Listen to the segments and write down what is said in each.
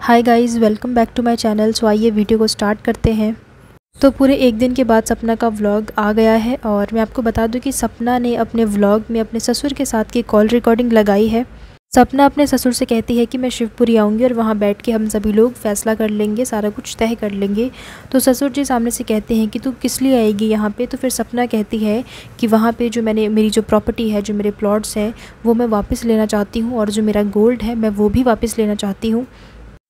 Hi guys, welcome back to my channel. So आइए video को start करते हैं। तो पूरे एक दिन के बाद सपना का व्लॉग आ गया है और मैं आपको बता दूं कि सपना ने अपने व्लॉग में अपने ससुर के साथ की कॉल रिकॉर्डिंग लगाई है। सपना अपने ससुर से कहती है कि मैं शिवपुरी आऊँगी और वहाँ बैठ के हम सभी लोग फैसला कर लेंगे, सारा कुछ तय कर लेंगे। तो ससुर जी सामने से कहते हैं कि तू किस लिए आएगी यहाँ पे। तो फिर सपना कहती है कि वहाँ पे जो मेरी जो प्रॉपर्टी है, जो मेरे प्लॉट्स हैं, वो मैं वापस लेना चाहती हूँ और जो मेरा गोल्ड है मैं वो भी वापस लेना चाहती हूँ।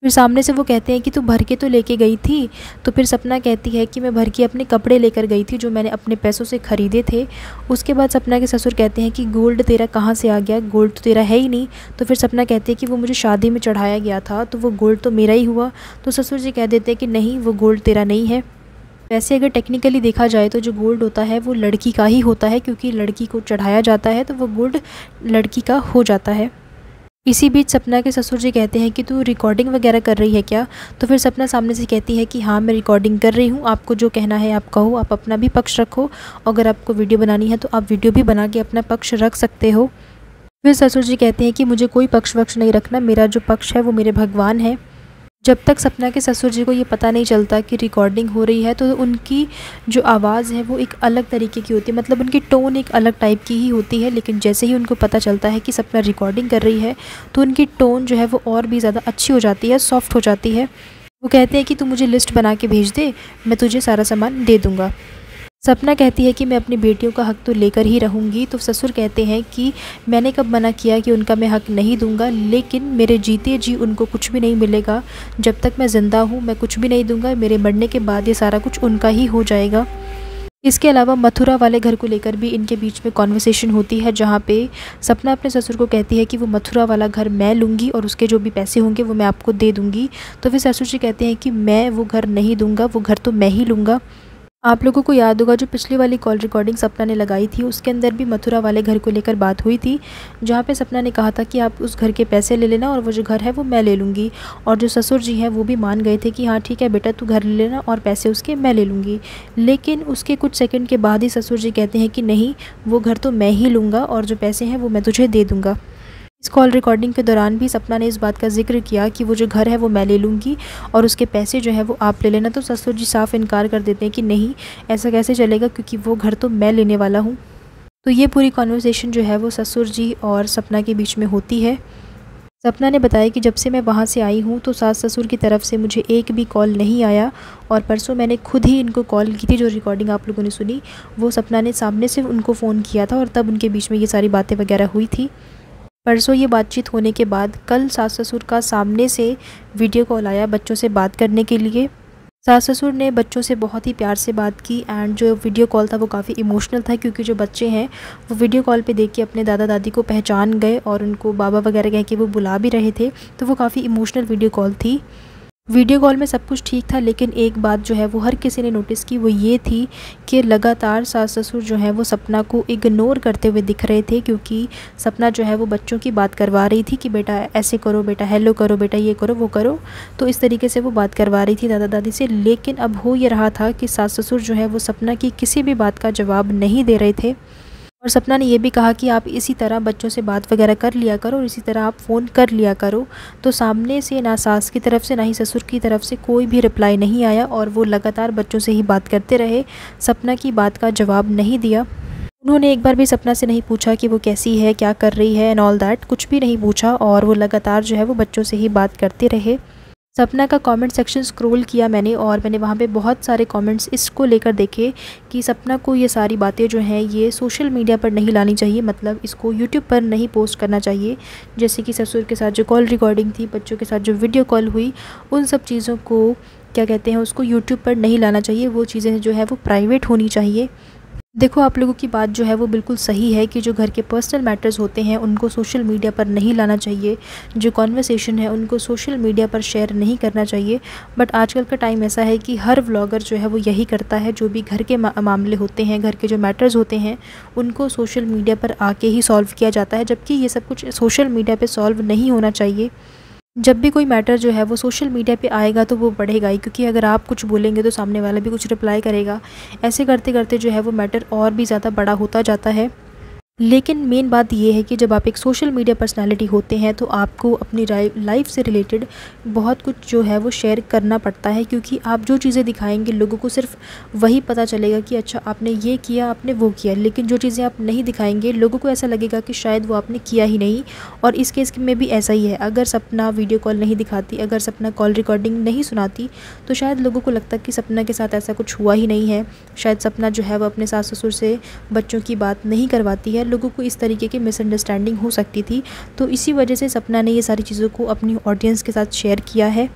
फिर सामने से वो कहते हैं कि तू भर के तो लेके गई थी। तो फिर सपना कहती है कि मैं भर के अपने कपड़े लेकर गई थी जो मैंने अपने पैसों से ख़रीदे थे। उसके बाद सपना के ससुर कहते हैं कि गोल्ड तेरा कहाँ से आ गया, गोल्ड तो तेरा है ही नहीं। तो फिर सपना कहती है कि वो मुझे शादी में चढ़ाया गया था तो वो गोल्ड तो मेरा ही हुआ। तो ससुर जी कह देते हैं कि नहीं, वो गोल्ड तेरा नहीं है। वैसे अगर टेक्निकली देखा जाए तो जो गोल्ड होता है वो लड़की का ही होता है, क्योंकि लड़की को चढ़ाया जाता है तो वो गोल्ड लड़की का हो जाता है। इसी बीच सपना के ससुर जी कहते हैं कि तू रिकॉर्डिंग वगैरह कर रही है क्या। तो फिर सपना सामने से कहती है कि हाँ, मैं रिकॉर्डिंग कर रही हूँ, आपको जो कहना है आप कहो, आप अपना भी पक्ष रखो। अगर आपको वीडियो बनानी है तो आप वीडियो भी बना के अपना पक्ष रख सकते हो। फिर ससुर जी कहते हैं कि मुझे कोई पक्ष वक्ष नहीं रखना, मेरा जो पक्ष है वो मेरे भगवान है। जब तक सपना के ससुर जी को ये पता नहीं चलता कि रिकॉर्डिंग हो रही है तो उनकी जो आवाज़ है वो एक अलग तरीके की होती है, मतलब उनकी टोन एक अलग टाइप की ही होती है। लेकिन जैसे ही उनको पता चलता है कि सपना रिकॉर्डिंग कर रही है तो उनकी टोन जो है वो और भी ज़्यादा अच्छी हो जाती है, सॉफ्ट हो जाती है। वो कहते हैं कि तू मुझे लिस्ट बना के भेज दे, मैं तुझे सारा सामान दे दूँगा। सपना कहती है कि मैं अपनी बेटियों का हक़ तो लेकर ही रहूँगी। तो ससुर कहते हैं कि मैंने कब मना किया कि उनका मैं हक़ नहीं दूँगा, लेकिन मेरे जीते जी उनको कुछ भी नहीं मिलेगा। जब तक मैं ज़िंदा हूँ मैं कुछ भी नहीं दूँगा, मेरे मरने के बाद ये सारा कुछ उनका ही हो जाएगा। इसके अलावा मथुरा वाले घर को लेकर भी इनके बीच में कॉन्वर्सेशन होती है, जहाँ पे सपना अपने ससुर को कहती है कि वो मथुरा वाला घर मैं लूँगी और उसके जो भी पैसे होंगे वो मैं आपको दे दूँगी। तो फिर ससुर जी कहते हैं कि मैं वो घर नहीं दूँगा, वो घर तो मैं ही लूँगा। आप लोगों को याद होगा जो पिछली वाली कॉल रिकॉर्डिंग सपना ने लगाई थी उसके अंदर भी मथुरा वाले घर को लेकर बात हुई थी, जहाँ पे सपना ने कहा था कि आप उस घर के पैसे ले लेना और वो जो घर है वो मैं ले लूँगी। और जो ससुर जी हैं वो भी मान गए थे कि हाँ ठीक है बेटा, तू घर ले लेना और पैसे उसके मैं ले लूँगी। लेकिन उसके कुछ सेकंड के बाद ही ससुर जी कहते हैं कि नहीं, वो घर तो मैं ही लूँगा और जो पैसे हैं वो मैं तुझे दे दूँगा। इस कॉल रिकॉर्डिंग के दौरान भी सपना ने इस बात का जिक्र किया कि वो जो घर है वो मैं ले लूँगी और उसके पैसे जो है वो आप ले लेना। तो ससुर जी साफ इनकार कर देते हैं कि नहीं, ऐसा कैसे चलेगा, क्योंकि वो घर तो मैं लेने वाला हूँ। तो ये पूरी कॉन्वर्सेशन जो है वो ससुर जी और सपना के बीच में होती है। सपना ने बताया कि जब से मैं वहाँ से आई हूँ तो सास ससुर की तरफ से मुझे एक भी कॉल नहीं आया और परसों मैंने खुद ही इनको कॉल की थी। जो रिकॉर्डिंग आप लोगों ने सुनी वो सपना ने सामने से उनको फ़ोन किया था और तब उनके बीच में ये सारी बातें वगैरह हुई थी। परसों ये बातचीत होने के बाद कल सास ससुर का सामने से वीडियो कॉल आया बच्चों से बात करने के लिए। सास ससुर ने बच्चों से बहुत ही प्यार से बात की एंड जो वीडियो कॉल था वो काफ़ी इमोशनल था, क्योंकि जो बच्चे हैं वो वीडियो कॉल पे देख के अपने दादा दादी को पहचान गए और उनको बाबा वगैरह कह के वो बुला भी रहे थे। तो वो काफ़ी इमोशनल वीडियो कॉल थी। वीडियो कॉल में सब कुछ ठीक था, लेकिन एक बात जो है वो हर किसी ने नोटिस की, वो ये थी कि लगातार सास ससुर जो है वो सपना को इग्नोर करते हुए दिख रहे थे, क्योंकि सपना जो है वो बच्चों की बात करवा रही थी कि बेटा ऐसे करो, बेटा हेलो करो, बेटा ये करो वो करो। तो इस तरीके से वो बात करवा रही थी दादा दादी से। लेकिन अब हो ये रहा था कि सास ससुर जो है वो सपना की किसी भी बात का जवाब नहीं दे रहे थे। और सपना ने ये भी कहा कि आप इसी तरह बच्चों से बात वगैरह कर लिया करो और इसी तरह आप फ़ोन कर लिया करो। तो सामने से ना सास की तरफ से ना ही ससुर की तरफ से कोई भी रिप्लाई नहीं आया और वो लगातार बच्चों से ही बात करते रहे, सपना की बात का जवाब नहीं दिया। उन्होंने एक बार भी सपना से नहीं पूछा कि वो कैसी है, क्या कर रही है एंड ऑल दैट, कुछ भी नहीं पूछा और वो लगातार जो है वो बच्चों से ही बात करते रहे। सपना का कमेंट सेक्शन स्क्रॉल किया मैंने और मैंने वहाँ पे बहुत सारे कमेंट्स इसको लेकर देखे कि सपना को ये सारी बातें जो हैं ये सोशल मीडिया पर नहीं लानी चाहिए, मतलब इसको यूट्यूब पर नहीं पोस्ट करना चाहिए। जैसे कि ससुर के साथ जो कॉल रिकॉर्डिंग थी, बच्चों के साथ जो वीडियो कॉल हुई, उन सब चीज़ों को क्या कहते हैं, उसको यूट्यूब पर नहीं लाना चाहिए। वो चीज़ें जो है वो प्राइवेट होनी चाहिए। देखो, आप लोगों की बात जो है वो बिल्कुल सही है कि जो घर के पर्सनल मैटर्स होते हैं उनको सोशल मीडिया पर नहीं लाना चाहिए, जो कॉन्वर्सेशन है उनको सोशल मीडिया पर शेयर नहीं करना चाहिए। बट आजकल का टाइम ऐसा है कि हर व्लॉगर जो है वो यही करता है, जो भी घर के मामले होते हैं, घर के जो मैटर्स होते हैं उनको सोशल मीडिया पर आके ही सॉल्व किया जाता है, जबकि ये सब कुछ सोशल मीडिया पर सॉल्व नहीं होना चाहिए। जब भी कोई मैटर जो है वो सोशल मीडिया पे आएगा तो वो बढ़ेगा ही, क्योंकि अगर आप कुछ बोलेंगे तो सामने वाला भी कुछ रिप्लाई करेगा। ऐसे करते करते जो है वो मैटर और भी ज़्यादा बड़ा होता जाता है। लेकिन मेन बात ये है कि जब आप एक सोशल मीडिया पर्सनालिटी होते हैं तो आपको अपनी लाइफ से रिलेटेड बहुत कुछ जो है वो शेयर करना पड़ता है, क्योंकि आप जो चीज़ें दिखाएंगे लोगों को सिर्फ वही पता चलेगा कि अच्छा आपने ये किया, आपने वो किया। लेकिन जो चीज़ें आप नहीं दिखाएंगे लोगों को ऐसा लगेगा कि शायद वो आपने किया ही नहीं। और इस केस में भी ऐसा ही है, अगर सपना वीडियो कॉल नहीं दिखाती, अगर सपना कॉल रिकॉर्डिंग नहीं सुनाती तो शायद लोगों को लगता कि सपना के साथ ऐसा कुछ हुआ ही नहीं है। शायद सपना जो है वो अपने सास ससुर से बच्चों की बात नहीं करवाती है। लोगों को इस तरीके की मिसअंडरस्टैंडिंग हो सकती थी। तो इसी वजह से सपना ने ये सारी चीज़ों को अपनी ऑडियंस के साथ शेयर किया है।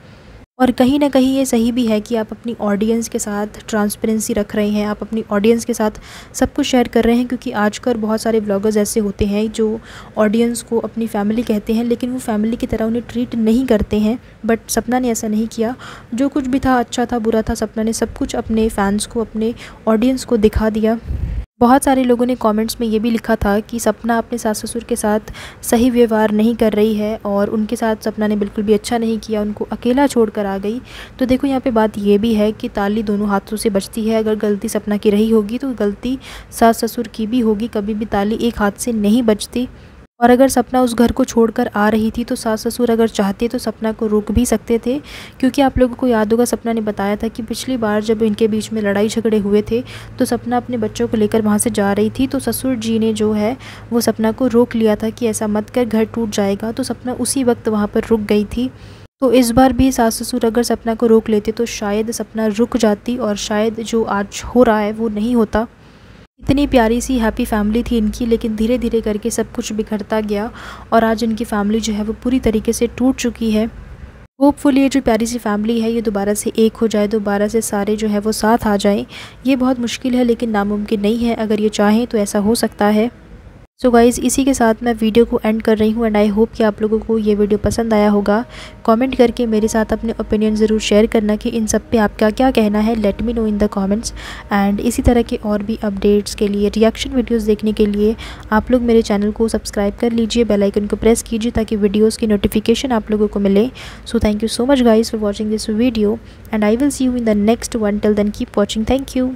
और कहीं ना कहीं ये सही भी है कि आप अपनी ऑडियंस के साथ ट्रांसपेरेंसी रख रहे हैं, आप अपनी ऑडियंस के साथ सब कुछ शेयर कर रहे हैं। क्योंकि आजकल बहुत सारे व्लॉगर्स ऐसे होते हैं जो ऑडियंस को अपनी फैमिली कहते हैं, लेकिन वो फैमिली की तरह उन्हें ट्रीट नहीं करते हैं। बट सपना ने ऐसा नहीं किया। जो कुछ भी था, अच्छा था बुरा था, सपना ने सब कुछ अपने फैंस को, अपने ऑडियंस को दिखा दिया। बहुत सारे लोगों ने कमेंट्स में ये भी लिखा था कि सपना अपने सास ससुर के साथ सही व्यवहार नहीं कर रही है और उनके साथ सपना ने बिल्कुल भी अच्छा नहीं किया, उनको अकेला छोड़कर आ गई। तो देखो यहाँ पे बात ये भी है कि ताली दोनों हाथों से बजती है। अगर गलती सपना की रही होगी तो गलती सास ससुर की भी होगी, कभी भी ताली एक हाथ से नहीं बजती। और अगर सपना उस घर को छोड़कर आ रही थी तो सास ससुर अगर चाहते तो सपना को रोक भी सकते थे। क्योंकि आप लोगों को याद होगा, सपना ने बताया था कि पिछली बार जब इनके बीच में लड़ाई झगड़े हुए थे तो सपना अपने बच्चों को लेकर वहाँ से जा रही थी, तो ससुर जी ने जो है वो सपना को रोक लिया था कि ऐसा मत कर, घर टूट जाएगा। तो सपना उसी वक्त वहाँ पर रुक गई थी। तो इस बार भी सास ससुर अगर सपना को रोक लेते तो शायद सपना रुक जाती और शायद जो आज हो रहा है वो नहीं होता। इतनी प्यारी सी हैप्पी फैमिली थी इनकी, लेकिन धीरे धीरे करके सब कुछ बिखरता गया और आज इनकी फैमिली जो है वो पूरी तरीके से टूट चुकी है। होपफुली ये जो प्यारी सी फैमिली है ये दोबारा से एक हो जाए, दोबारा से सारे जो है वो साथ आ जाएं। ये बहुत मुश्किल है लेकिन नामुमकिन नहीं है, अगर ये चाहें तो ऐसा हो सकता है। सो गाइज़, इसी के साथ मैं वीडियो को एंड कर रही हूँ एंड आई होप कि आप लोगों को ये वीडियो पसंद आया होगा। कमेंट करके मेरे साथ अपने ओपिनियन ज़रूर शेयर करना कि इन सब पे आपका क्या कहना है। Let me know in the comments. And इसी तरह के और भी अपडेट्स के लिए, रिएक्शन वीडियोस देखने के लिए आप लोग मेरे चैनल को सब्सक्राइब कर लीजिए, बेल आइकन को प्रेस कीजिए ताकि वीडियोज़ की नोटिफिकेशन आप लोगों को मिले। So thank you so much guys for watching this video and I will see you in the next one. Till then keep watching. Thank you.